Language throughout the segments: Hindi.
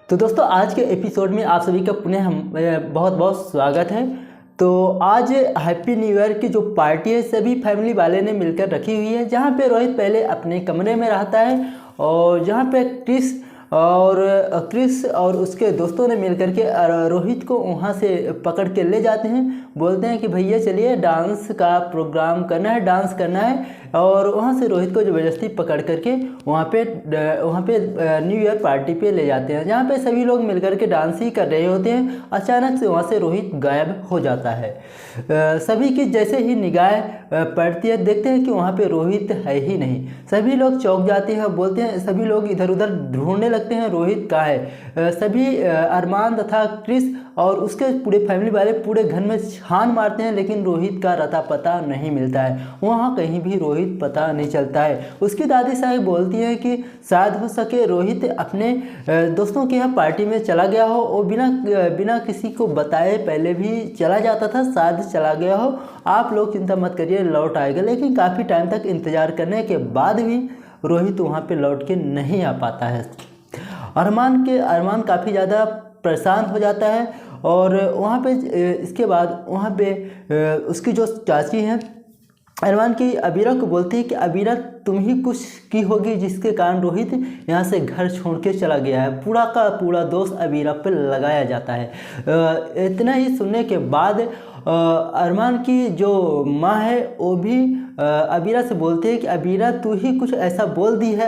तो दोस्तों आज के एपिसोड में आप सभी का पुनः हम बहुत बहुत स्वागत है। तो आज हैप्पी न्यू ईयर की जो पार्टी है सभी फैमिली वाले ने मिलकर रखी हुई है, जहाँ पे रोहित पहले अपने कमरे में रहता है और जहाँ पे क्रिस और उसके दोस्तों ने मिलकर के रोहित को वहाँ से पकड़ के ले जाते हैं। बोलते हैं कि भैया चलिए डांस का प्रोग्राम करना है, डांस करना है। और वहाँ से रोहित को ज़बरदस्ती पकड़ करके वहाँ पे न्यू ईयर पार्टी पे ले जाते हैं, जहाँ पे सभी लोग मिलकर के डांस ही कर रहे होते हैं। अचानक से वहाँ से रोहित गायब हो जाता है। सभी की जैसे ही निगाह पड़ती है देखते हैं कि वहाँ पे रोहित है ही नहीं। सभी लोग चौंक जाते हैं, बोलते हैं, सभी लोग इधर उधर ढूंढने लगते हैं रोहित कहाँ है। सभी अरमान तथा क्रिस और उसके पूरे फैमिली वाले पूरे घर में छान मारते हैं, लेकिन रोहित का रता पता नहीं मिलता है। वहाँ कहीं भी रोहित पता नहीं चलता है। उसकी दादी साहब बोलती है कि शायद हो सके रोहित अपने दोस्तों के यहाँ पार्टी में चला गया हो और बिना किसी को बताए पहले भी चला जाता था, शायद चला गया हो। आप लोग चिंता मत करिए, लौट आएगा। लेकिन काफ़ी टाइम तक इंतज़ार करने के बाद भी रोहित वहाँ पे लौट के नहीं आ पाता है। अरमान काफ़ी ज़्यादा परेशान हो जाता है और वहाँ पे इसके बाद वहाँ पे उसकी जो चाची हैं अरमान की अबीरा को बोलती है कि अबीरा तुम ही कुछ की होगी जिसके कारण रोहित यहाँ से घर छोड़ के चला गया है। पूरा का पूरा दोष अबीरा पर लगाया जाता है। इतना ही सुनने के बाद अरमान की जो माँ है वो भी अबीरा से बोलते हैं कि अबीरा तू ही कुछ ऐसा बोल दी है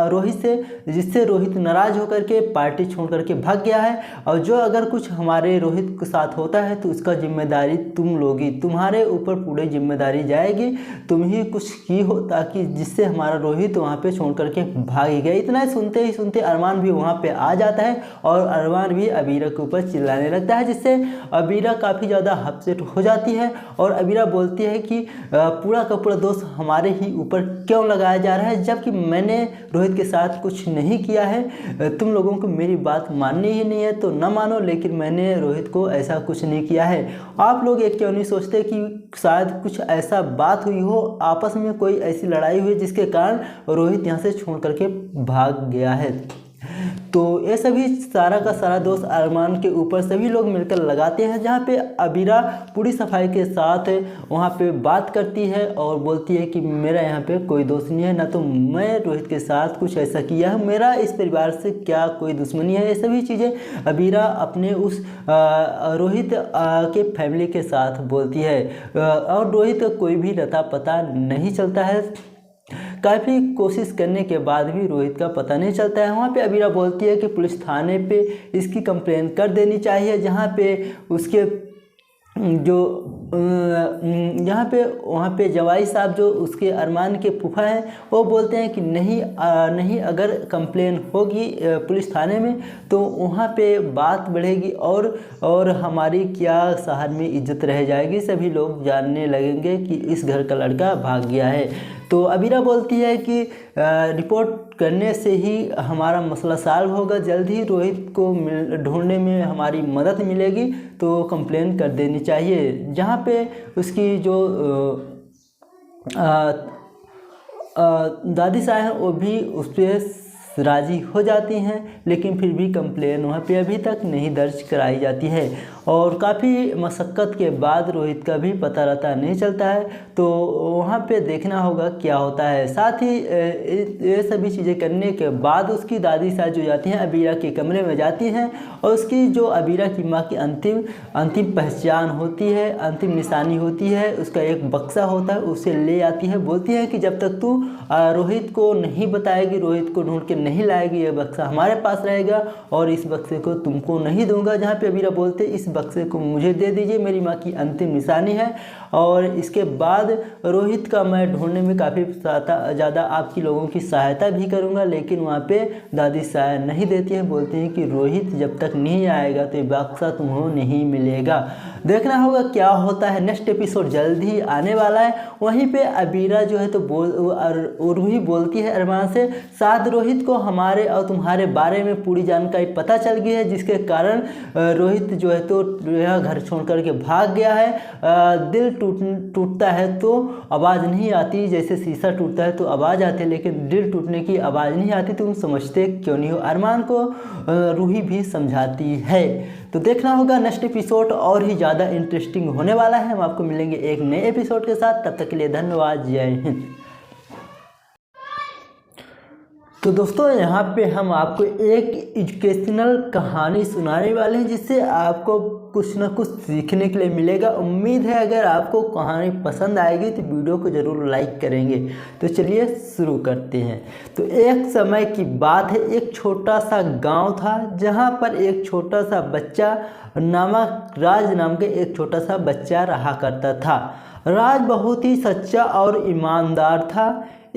रोहित से जिससे रोहित नाराज़ होकर के पार्टी छोड़ करके भाग गया है, और जो अगर कुछ हमारे रोहित के साथ होता है तो उसका जिम्मेदारी तुम लोगी, तुम्हारे ऊपर पूरी जिम्मेदारी जाएगी। तुम ही कुछ की हो ताकि जिससे हमारा रोहित वहाँ पे छोड़ करके भाग ही गया। इतना सुनते ही सुनते अरमान भी वहाँ पे आ जाता है और अरमान भी अबीरा के ऊपर चिल्लाने लगता है, जिससे अबीरा काफ़ी ज़्यादा अपसेट हो जाती है और अबीरा बोलती है कि पूरा का पूरा दोष हमारे ही ऊपर क्यों लगाया जा रहा है, जबकि मैंने रोहित के साथ कुछ नहीं किया है। तुम लोगों को मेरी बात माननी ही नहीं है तो न मानो, लेकिन मैंने रोहित को ऐसा कुछ नहीं किया है। आप लोग एक क्यों नहीं सोचते कि शायद कुछ ऐसा बात हुई हो, आपस में कोई ऐसी लड़ाई हुई जिसके कारण रोहित यहाँ से छोड़ करके भाग गया है। तो ये सभी सारा का सारा दोष अरमान के ऊपर सभी लोग मिलकर लगाते हैं, जहाँ पे अबीरा पूरी सफाई के साथ वहाँ पे बात करती है और बोलती है कि मेरा यहाँ पे कोई दोस्त नहीं है, ना तो मैं रोहित के साथ कुछ ऐसा किया है, मेरा इस परिवार से क्या कोई दुश्मनी है। ये सभी चीज़ें अबीरा अपने उस रोहित के फैमिली के साथ बोलती है और रोहित का कोई भी रता पता नहीं चलता है। काफ़ी कोशिश करने के बाद भी रोहित का पता नहीं चलता है। वहाँ पे अबीरा बोलती है कि पुलिस थाने पे इसकी कंप्लेन कर देनी चाहिए, जहाँ पे उसके जो यहाँ पे वहाँ पे जवाई साहब जो उसके अरमान के फूफा हैं वो बोलते हैं कि नहीं अगर कंप्लेन होगी पुलिस थाने में तो वहाँ पे बात बढ़ेगी और हमारी क्या शहर में इज्जत रह जाएगी, सभी लोग जानने लगेंगे कि इस घर का लड़का भाग गया है। तो अबीरा बोलती है कि रिपोर्ट करने से ही हमारा मसला सॉल्व होगा, जल्द ही रोहित को ढूंढने में हमारी मदद मिलेगी, तो कंप्लेन कर देनी चाहिए। जहाँ पे उसकी जो दादी साहब हैं वो भी उस पर राज़ी हो जाती हैं, लेकिन फिर भी कंप्लेन वहाँ पे अभी तक नहीं दर्ज कराई जाती है और काफ़ी मशक्क़त के बाद रोहित का भी पता रहता नहीं चलता है। तो वहाँ पे देखना होगा क्या होता है। साथ ही ये सभी चीज़ें करने के बाद उसकी दादी साहब जो जाती हैं अबीरा के कमरे में जाती हैं और उसकी जो अबीरा की माँ की अंतिम पहचान होती है, अंतिम निशानी होती है, उसका एक बक्सा होता है, उसे ले आती है। बोलती है कि जब तक तू रोहित को नहीं बताएगी, रोहित को ढूंढ के नहीं लाएगी, ये बक्सा हमारे पास रहेगा और इस बक्से को तुमको नहीं दूंगा। जहाँ पे अबीरा बोलते इस बक्से को मुझे दे दीजिए, मेरी माँ की अंतिम निशानी है। और इसके बाद रोहित का मैं ढूंढने में काफ़ी ज़्यादा आपकी लोगों की सहायता भी करूँगा, लेकिन वहाँ पे दादी सहायता नहीं देती है। बोलती हैं कि रोहित जब तक नहीं आएगा तो ये बक्सा तुम्हें नहीं मिलेगा। देखना होगा क्या होता है। नेक्स्ट एपिसोड जल्द ही आने वाला है। वहीं पे अबीरा जो है तो उर्वी बोलती है अरमान से शायद रोहित को को हमारे और तुम्हारे बारे में पूरी जानकारी पता चल गई है, जिसके कारण रोहित जो है तो यह घर छोड़ कर के भाग गया है। दिल टूटता है तो आवाज़ नहीं आती, जैसे शीशा टूटता है तो आवाज़ आती है, लेकिन दिल टूटने की आवाज़ नहीं आती। तुम समझते क्यों नहीं हो? अरमान को रूही भी समझाती है। तो देखना होगा नेक्स्ट एपिसोड, और ही ज़्यादा इंटरेस्टिंग होने वाला है। हम आपको मिलेंगे एक नए एपिसोड के साथ, तब तक के लिए धन्यवाद। जय हिंद। तो दोस्तों यहाँ पे हम आपको एक एजुकेशनल कहानी सुनाने वाले हैं, जिससे आपको कुछ ना कुछ सीखने के लिए मिलेगा। उम्मीद है अगर आपको कहानी पसंद आएगी तो वीडियो को ज़रूर लाइक करेंगे। तो चलिए शुरू करते हैं। तो एक समय की बात है, एक छोटा सा गांव था, जहाँ पर एक छोटा सा बच्चा राज नाम के एक छोटा सा बच्चा रहा करता था। राज बहुत ही सच्चा और ईमानदार था।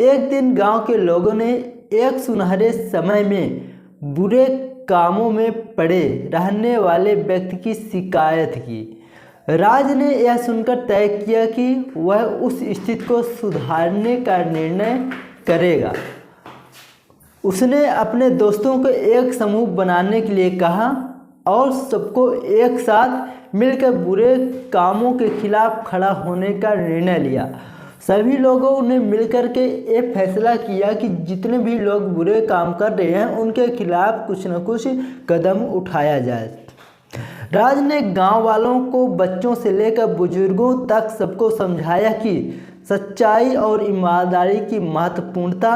एक दिन गांव के लोगों ने एक सुनहरे समय में बुरे कामों में पड़े रहने वाले व्यक्ति की शिकायत की। राज ने यह सुनकर तय किया कि वह उस स्थिति को सुधारने का निर्णय करेगा। उसने अपने दोस्तों को एक समूह बनाने के लिए कहा और सबको एक साथ मिलकर बुरे कामों के खिलाफ खड़ा होने का निर्णय लिया। सभी लोगों ने मिलकर के ये फैसला किया कि जितने भी लोग बुरे काम कर रहे हैं उनके खिलाफ कुछ न कुछ कदम उठाया जाए। राज ने गांव वालों को, बच्चों से लेकर बुजुर्गों तक सबको समझाया कि सच्चाई और ईमानदारी की महत्वपूर्णता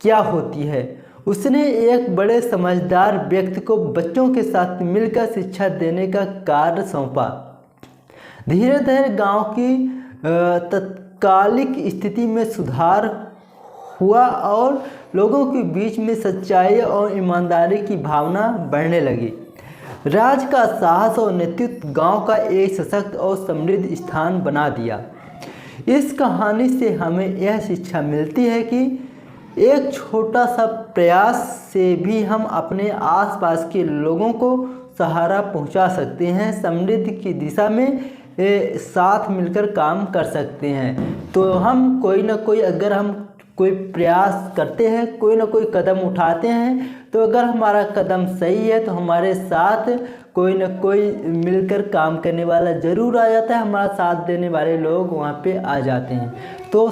क्या होती है। उसने एक बड़े समझदार व्यक्ति को बच्चों के साथ मिलकर शिक्षा देने का कार्य सौंपा। धीरे धीरे गांव की तत्कालिक स्थिति में सुधार हुआ और लोगों के बीच में सच्चाई और ईमानदारी की भावना बढ़ने लगी। राज का साहस और नेतृत्व गांव का एक सशक्त और समृद्ध स्थान बना दिया। इस कहानी से हमें यह शिक्षा मिलती है कि एक छोटा सा प्रयास से भी हम अपने आसपास के लोगों को सहारा पहुंचा सकते हैं, समृद्धि की दिशा में साथ मिलकर काम कर सकते हैं। तो हम कोई ना कोई, अगर हम कोई प्रयास करते हैं, कोई ना कोई कदम उठाते हैं, तो अगर हमारा कदम सही है तो हमारे साथ कोई ना कोई मिलकर काम करने वाला ज़रूर आ जाता है, हमारा साथ देने वाले लोग वहाँ पे आ जाते हैं। तो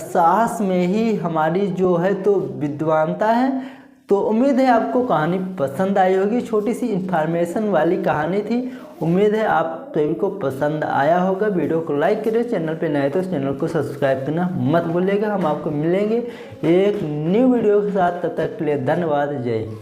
साहस में ही हमारी जो है तो विद्वानता है। तो उम्मीद है आपको कहानी पसंद आई होगी। छोटी सी इन्फॉर्मेशन वाली कहानी थी। उम्मीद है आप सभी को पसंद आया होगा। वीडियो को लाइक करें, चैनल पे नए तो चैनल को सब्सक्राइब करना मत भूलिएगा। हम आपको मिलेंगे एक न्यू वीडियो के साथ, तब तक के लिए धन्यवाद। जय हिंद।